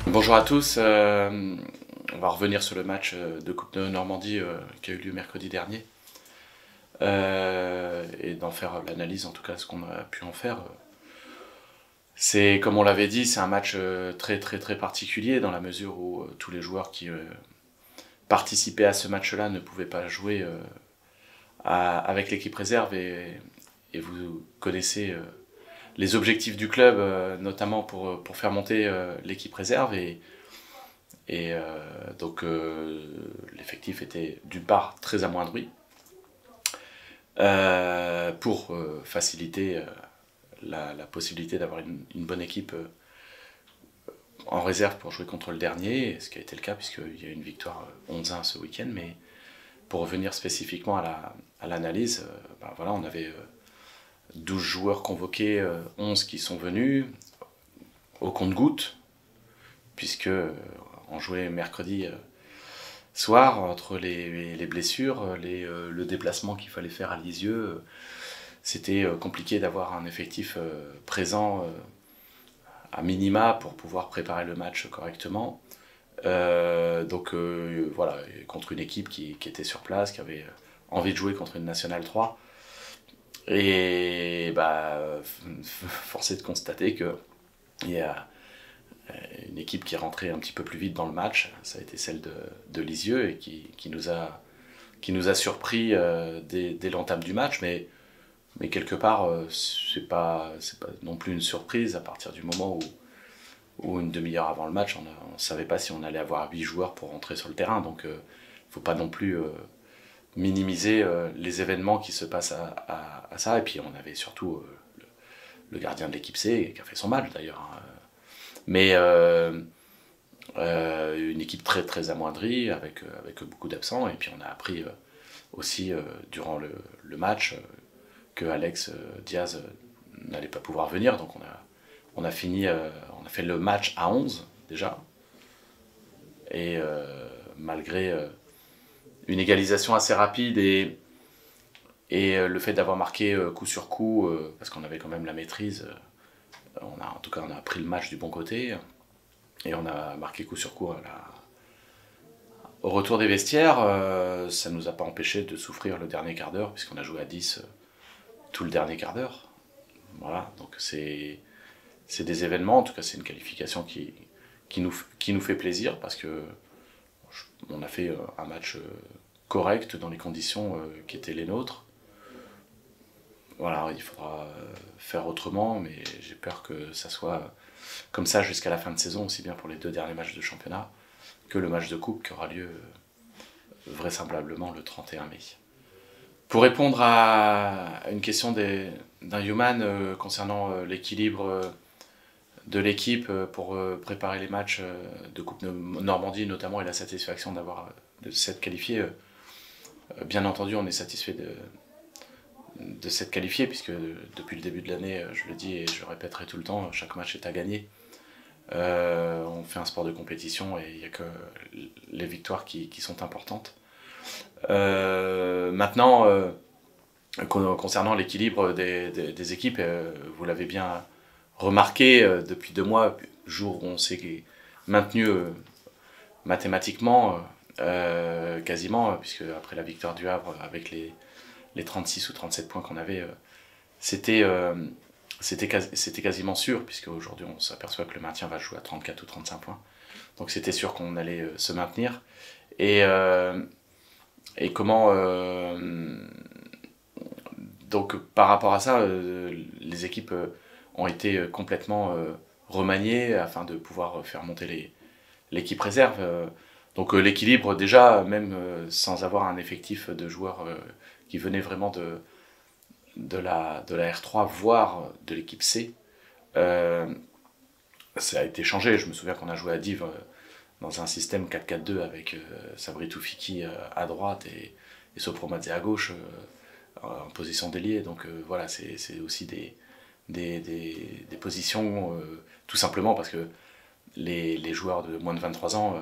Bonjour à tous, on va revenir sur le match de Coupe de Normandie qui a eu lieu mercredi dernier et d'en faire l'analyse, en tout cas ce qu'on a pu en faire. C'est, comme on l'avait dit, c'est un match très très très particulier dans la mesure où tous les joueurs qui participaient à ce match-là ne pouvaient pas jouer avec l'équipe réserve et vous connaissez les objectifs du club, notamment pour faire monter l'équipe réserve. Donc l'effectif était d'une part très amoindri pour faciliter la possibilité d'avoir une bonne équipe en réserve pour jouer contre le dernier, ce qui a été le cas puisqu'il y a eu une victoire 11-1 ce week-end. Mais pour revenir spécifiquement à l'analyse, voilà, on avait 12 joueurs convoqués, 11 qui sont venus au compte-gouttes, puisque on jouait mercredi soir, entre les blessures, le déplacement qu'il fallait faire à Lisieux, c'était compliqué d'avoir un effectif présent à minima pour pouvoir préparer le match correctement. Donc voilà, contre une équipe qui était sur place, qui avait envie de jouer contre une Nationale 3. Et force est de constater qu'il y a une équipe qui est rentrée un petit peu plus vite dans le match. Ça a été celle de Lisieux et qui nous a surpris dès l'entame du match. Mais quelque part, c'est pas non plus une surprise à partir du moment où une demi-heure avant le match, on ne savait pas si on allait avoir 8 joueurs pour rentrer sur le terrain. Donc il ne faut pas non plus minimiser les événements qui se passent à ça. Et puis on avait surtout le gardien de l'équipe C qui a fait son match d'ailleurs. Mais une équipe très très amoindrie avec beaucoup d'absents. Et puis on a appris aussi durant le match que Alex Diaz n'allait pas pouvoir venir. Donc on a fait le match à 11 déjà. Et malgré une égalisation assez rapide et le fait d'avoir marqué coup sur coup, parce qu'on avait quand même la maîtrise, on a pris le match du bon côté et on a marqué coup sur coup au retour des vestiaires. Ça ne nous a pas empêché de souffrir le dernier quart d'heure, puisqu'on a joué à 10 tout le dernier quart d'heure. Voilà, donc c'est des événements, en tout cas c'est une qualification qui nous fait plaisir, parce que on a fait un match correct dans les conditions qui étaient les nôtres. Voilà, il faudra faire autrement, mais j'ai peur que ça soit comme ça jusqu'à la fin de saison, aussi bien pour les 2 derniers matchs de championnat que le match de coupe qui aura lieu vraisemblablement le 31 mai. Pour répondre à une question d'un Human concernant l'équilibre de l'équipe pour préparer les matchs de Coupe de Normandie notamment, et la satisfaction de s'être qualifié, bien entendu on est satisfait de s'être qualifié, puisque depuis le début de l'année, je le dis et je le répéterai tout le temps, chaque match est à gagner. On fait un sport de compétition et il n'y a que les victoires qui sont importantes. Maintenant, concernant l'équilibre des équipes, vous l'avez bien remarqué depuis 2 mois, jour où on s'est maintenu mathématiquement, quasiment, puisque après la victoire du Havre avec les 36 ou 37 points qu'on avait, c'était quasiment sûr, puisque aujourd'hui on s'aperçoit que le maintien va jouer à 34 ou 35 points. Donc c'était sûr qu'on allait se maintenir. Et comment... donc par rapport à ça, les équipes ont été complètement remaniées afin de pouvoir faire monter l'équipe réserve. Donc l'équilibre déjà, même sans avoir un effectif de joueurs qui venaient vraiment de la R3, voire de l'équipe C, ça a été changé. Je me souviens qu'on a joué à Dives dans un système 4-4-2 avec Sabri Toufiki à droite et Sopromadze à gauche en position d'ailier. Donc voilà, c'est aussi des positions tout simplement parce que les joueurs de moins de 23 ans,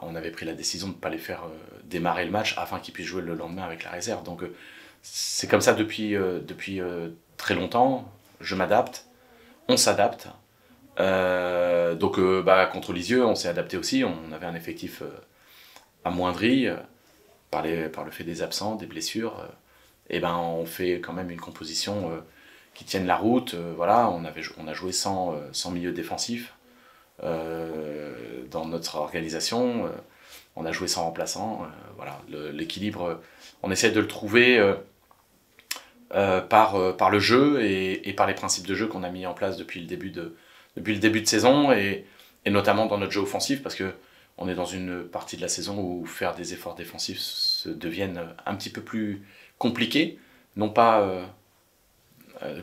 on avait pris la décision de ne pas les faire démarrer le match afin qu'ils puissent jouer le lendemain avec la réserve. Donc c'est comme ça depuis très longtemps. je m'adapte, on s'adapte. Contre Lisieux, on s'est adapté aussi, on avait un effectif amoindri par le fait des absents, des blessures. On fait quand même une composition qui tienne la route. Voilà, on a joué sans milieu défensif dans notre organisation. On a joué sans remplaçant. Voilà, l'équilibre, on essaie de le trouver par le jeu et par les principes de jeu qu'on a mis en place depuis le début de saison et notamment dans notre jeu offensif parce que on est dans une partie de la saison où faire des efforts défensifs deviennent un petit peu plus compliqués. Non pas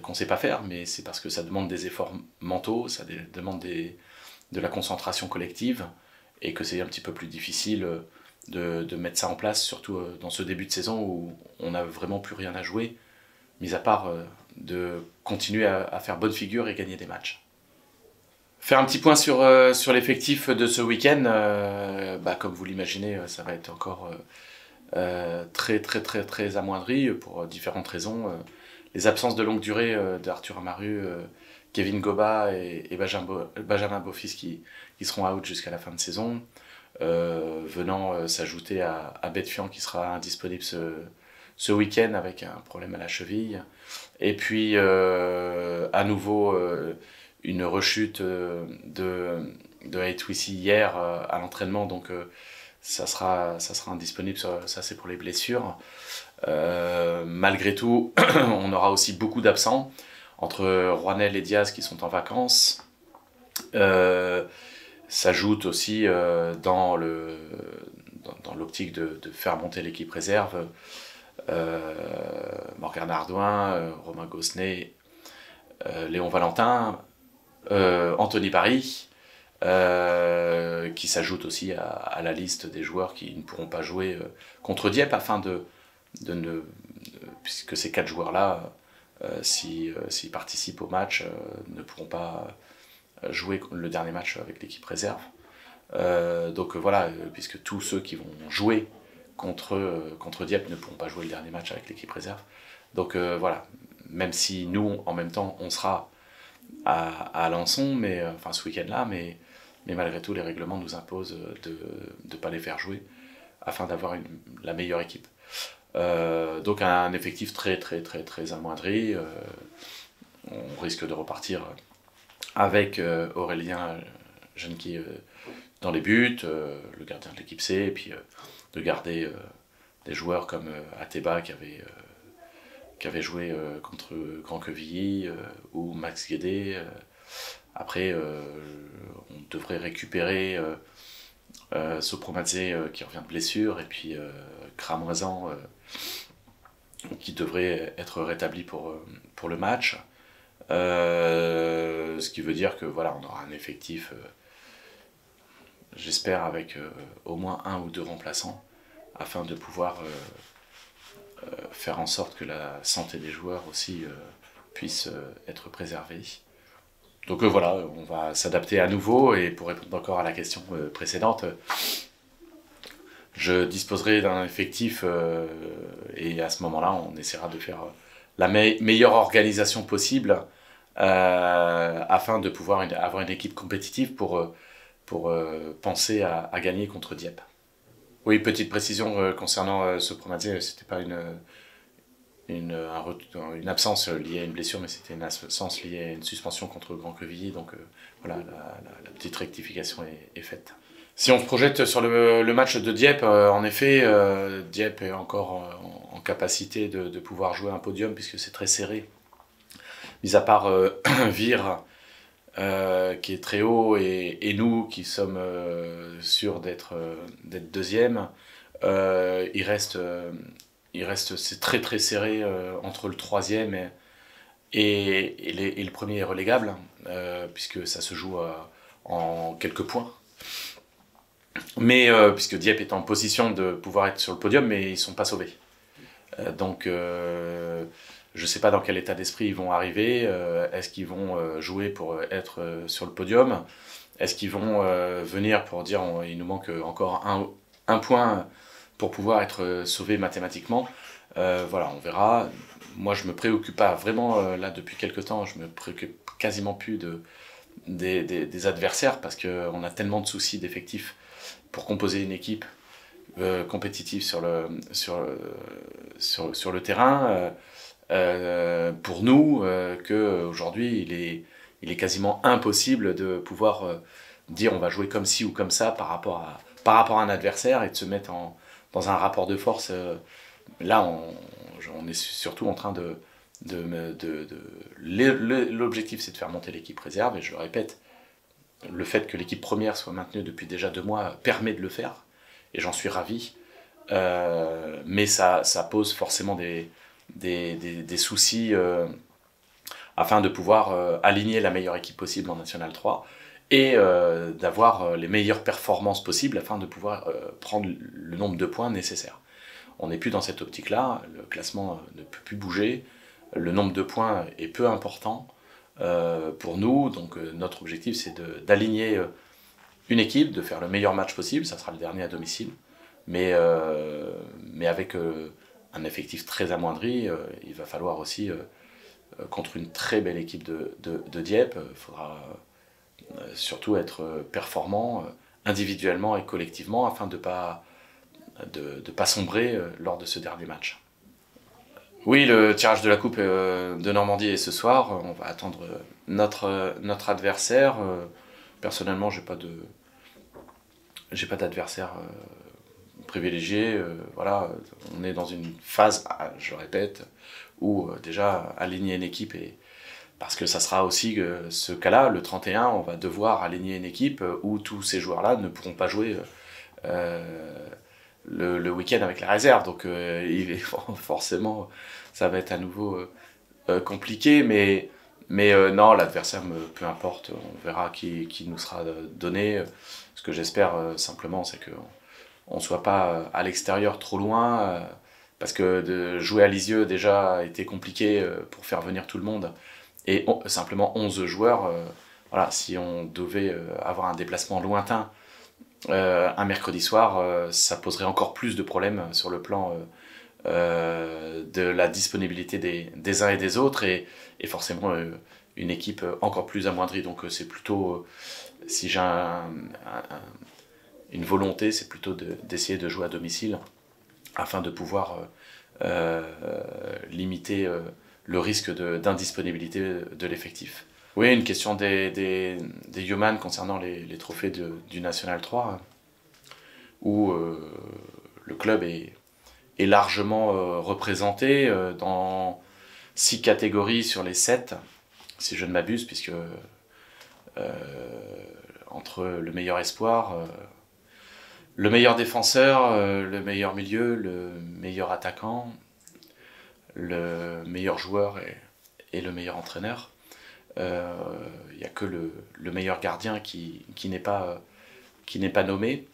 qu'on ne sait pas faire, mais c'est parce que ça demande des efforts mentaux, ça demande de la concentration collective et que c'est un petit peu plus difficile de mettre ça en place, surtout dans ce début de saison où on n'a vraiment plus rien à jouer, mis à part de continuer à faire bonne figure et gagner des matchs. Faire un petit point sur l'effectif de ce week-end, comme vous l'imaginez, ça va être encore très amoindri pour différentes raisons. Les absences de longue durée d'Arthur Amaru, Kevin Goba et Benjamin Beaufils qui seront out jusqu'à la fin de saison, venant s'ajouter à Betfian qui sera indisponible ce week-end avec un problème à la cheville. Et puis à nouveau une rechute de Aitwissi hier à l'entraînement, donc ça sera indisponible, ça c'est pour les blessures. Malgré tout, on aura aussi beaucoup d'absents, entre Roinel et Diaz qui sont en vacances. S'ajoute aussi dans l'optique de faire monter l'équipe réserve Morgane Ardouin, Romain Gossenet, Léon Valentin, Anthony Paris, qui s'ajoute aussi à la liste des joueurs qui ne pourront pas jouer contre Dieppe afin puisque ces 4 joueurs-là, s'ils participent au match, ne pourront pas jouer le dernier match avec l'équipe réserve. Voilà, puisque tous ceux qui vont jouer contre Dieppe ne pourront pas jouer le dernier match avec l'équipe réserve. Donc voilà, même si nous, en même temps, on sera à Alençon, ce week-end-là, mais malgré tout, les règlements nous imposent de ne pas les faire jouer afin d'avoir la meilleure équipe. Donc un effectif très amoindri. On risque de repartir avec Aurélien Genki dans les buts, le gardien de l'équipe C, et puis de garder des joueurs comme Ateba qui avait joué contre Grand Quevilly ou Max Guédé. Après, on devrait récupérer Sopromadze qui revient de blessure et puis Cramoisan qui devrait être rétabli pour le match. Ce qui veut dire que voilà, on aura un effectif, j'espère, avec au moins 1 ou 2 remplaçants afin de pouvoir faire en sorte que la santé des joueurs aussi puisse être préservée. Donc voilà, on va s'adapter à nouveau et pour répondre encore à la question précédente, je disposerai d'un effectif et à ce moment-là, on essaiera de faire la meilleure organisation possible afin de pouvoir avoir une équipe compétitive pour penser à gagner contre Dieppe. Oui, petite précision concernant Sopromadze, c'était pas une absence liée à une blessure, mais c'était une absence liée à une suspension contre Grand Quevilly, donc voilà, la petite rectification est faite. Si on se projette sur le match de Dieppe, en effet, Dieppe est encore en capacité de pouvoir jouer un podium puisque c'est très serré. Mis à part Vire, qui est très haut, et nous qui sommes sûrs d'être deuxième, il reste c'est très serré entre le troisième et le premier relégable, puisque ça se joue en quelques points. Mais puisque Dieppe est en position de pouvoir être sur le podium, mais ils ne sont pas sauvés. Donc je ne sais pas dans quel état d'esprit ils vont arriver. Est-ce qu'ils vont jouer pour être sur le podium? Est-ce qu'ils vont venir pour dire il nous manque encore un point pour pouvoir être sauvés mathématiquement? Voilà, on verra. Moi, je me préoccupe pas vraiment, là, depuis quelques temps, je me préoccupe quasiment plus des adversaires parce qu'on a tellement de soucis d'effectifs pour composer une équipe compétitive sur le terrain. Pour nous, qu'aujourd'hui, il est quasiment impossible de pouvoir dire on va jouer comme ci ou comme ça par rapport à un adversaire et de se mettre dans un rapport de force. Là, on est surtout en train l'objectif, c'est de faire monter l'équipe réserve, et je le répète, le fait que l'équipe première soit maintenue depuis déjà 2 mois permet de le faire, et j'en suis ravi. Mais ça pose forcément des soucis afin de pouvoir aligner la meilleure équipe possible en National 3 et d'avoir les meilleures performances possibles afin de pouvoir prendre le nombre de points nécessaires. On n'est plus dans cette optique-là, le classement ne peut plus bouger, le nombre de points est peu important pour nous, donc notre objectif c'est d'aligner une équipe, de faire le meilleur match possible, ça sera le dernier à domicile, mais avec un effectif très amoindri, il va falloir aussi, contre une très belle équipe de Dieppe, il faudra surtout être performant individuellement et collectivement afin de pas sombrer lors de ce dernier match. Oui, le tirage de la Coupe de Normandie est ce soir. On va attendre notre adversaire. Personnellement, j'ai pas d'adversaire privilégié. Voilà, on est dans une phase, je le répète, où déjà aligner une équipe, parce que ça sera aussi ce cas-là, le 31, on va devoir aligner une équipe où tous ces joueurs-là ne pourront pas jouer le week-end avec la réserve, donc forcément ça va être à nouveau compliqué, mais non, l'adversaire, peu importe, on verra qui nous sera donné. Ce que j'espère simplement, c'est qu'on ne soit pas à l'extérieur trop loin, parce que de jouer à Lisieux déjà a été compliqué pour faire venir tout le monde, et simplement 11 joueurs, voilà, si on devait avoir un déplacement lointain un mercredi soir, ça poserait encore plus de problèmes sur le plan de la disponibilité des uns et des autres, et forcément une équipe encore plus amoindrie. Donc c'est plutôt, si j'ai une volonté, c'est plutôt d'essayer de jouer à domicile afin de pouvoir limiter le risque d'indisponibilité de l'effectif. Oui, une question des Yeoman concernant les trophées du National 3, où le club est largement représenté dans 6 catégories sur les 7, si je ne m'abuse, puisque entre le meilleur espoir, le meilleur défenseur, le meilleur milieu, le meilleur attaquant, le meilleur joueur et le meilleur entraîneur, il n'y a que le meilleur gardien qui n'est pas nommé.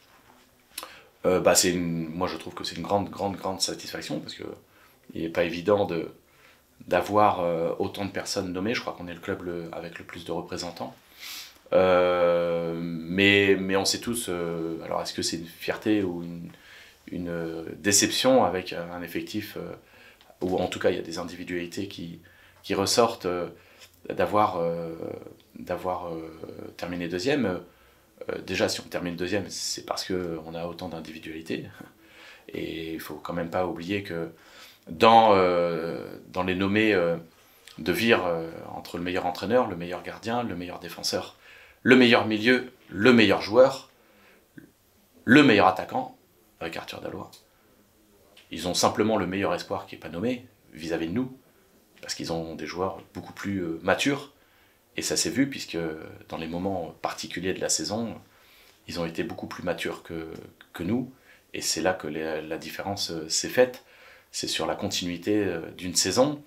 Moi je trouve que c'est une grande satisfaction, parce que il n'est pas évident d'avoir autant de personnes nommées. Je crois qu'on est le club avec le plus de représentants. Mais on sait tous, alors est-ce que c'est une fierté ou une déception avec un effectif où en tout cas il y a des individualités qui ressortent, d'avoir terminé deuxième. Déjà, si on termine deuxième, c'est parce qu'on a autant d'individualités. Et il ne faut quand même pas oublier que dans les nommés de Vire, entre le meilleur entraîneur, le meilleur gardien, le meilleur défenseur, le meilleur milieu, le meilleur joueur, le meilleur attaquant, avec Arthur Dalloy, ils ont simplement le meilleur espoir qui n'est pas nommé vis-à-vis de nous, parce qu'ils ont des joueurs beaucoup plus matures. Et ça s'est vu, puisque dans les moments particuliers de la saison, ils ont été beaucoup plus matures que nous. Et c'est là que la différence s'est faite. C'est sur la continuité d'une saison.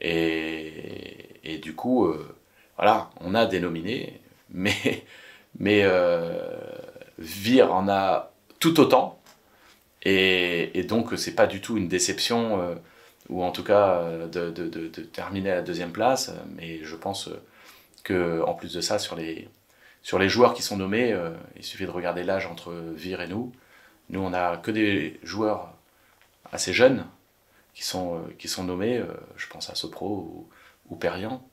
Et du coup, voilà, on a des nominés, mais Vire en a tout autant. Et donc, c'est pas du tout une déception, ou en tout cas de terminer à la deuxième place. Mais je pense en plus de ça, sur les joueurs qui sont nommés, il suffit de regarder l'âge entre Vire et nous. Nous, on n'a que des joueurs assez jeunes qui sont nommés, je pense à Sopro ou Perriand,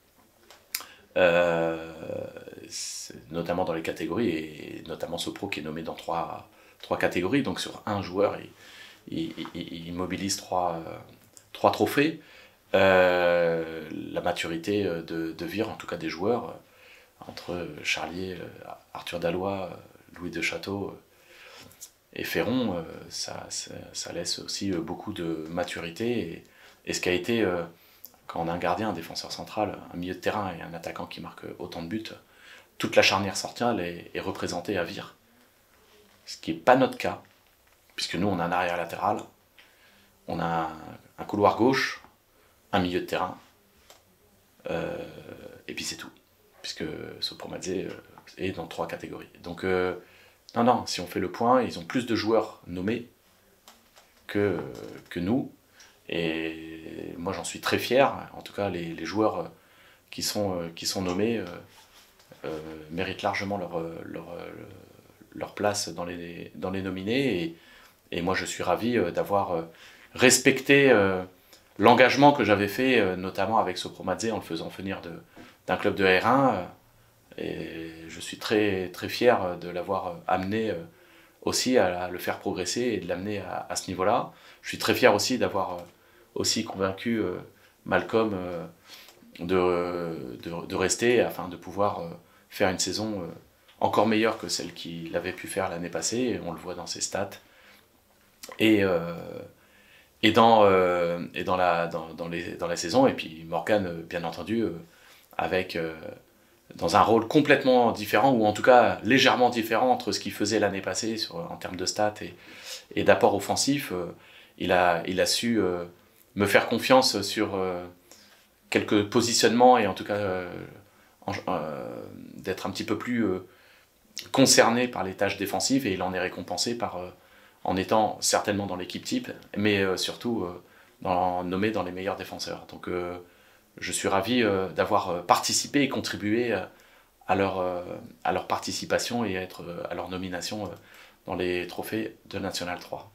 notamment dans les catégories, et notamment Sopro qui est nommé dans trois catégories, donc sur un joueur, il mobilise trois trophées. La maturité de Vire, en tout cas des joueurs, entre Charlier, Arthur Dalloy, Louis de Château et Ferron, ça laisse aussi beaucoup de maturité. Et ce qui a été, quand on a un gardien, un défenseur central, un milieu de terrain et un attaquant qui marque autant de buts, toute la charnière centrale est représentée à Vire. Ce qui n'est pas notre cas, puisque nous on a un arrière latéral, on a un couloir gauche, un milieu de terrain, et puis c'est tout, puisque Sopromadze est dans 3 catégories. Donc non, si on fait le point, ils ont plus de joueurs nommés que nous, et moi j'en suis très fier. En tout cas les joueurs qui sont nommés méritent largement leur place dans les nominés, et moi je suis ravi d'avoir respecté l'engagement que j'avais fait, notamment avec Sopromadze, en le faisant venir d'un club de R1, et je suis très, très fier de l'avoir amené aussi à le faire progresser et de l'amener à ce niveau-là. Je suis très fier aussi d'avoir aussi convaincu Malcolm de rester, afin de pouvoir faire une saison encore meilleure que celle qu'il avait pu faire l'année passée, et on le voit dans ses stats. Et dans la saison, et puis Morgan, bien entendu, dans un rôle complètement différent, ou en tout cas légèrement différent entre ce qu'il faisait l'année passée en termes de stats et d'apport offensif. Il a su me faire confiance sur quelques positionnements, et en tout cas d'être un petit peu plus concerné par les tâches défensives, et il en est récompensé en étant certainement dans l'équipe type, mais surtout nommé dans les meilleurs défenseurs. Donc je suis ravi d'avoir participé et contribué à leur participation et à leur nomination dans les trophées de National 3.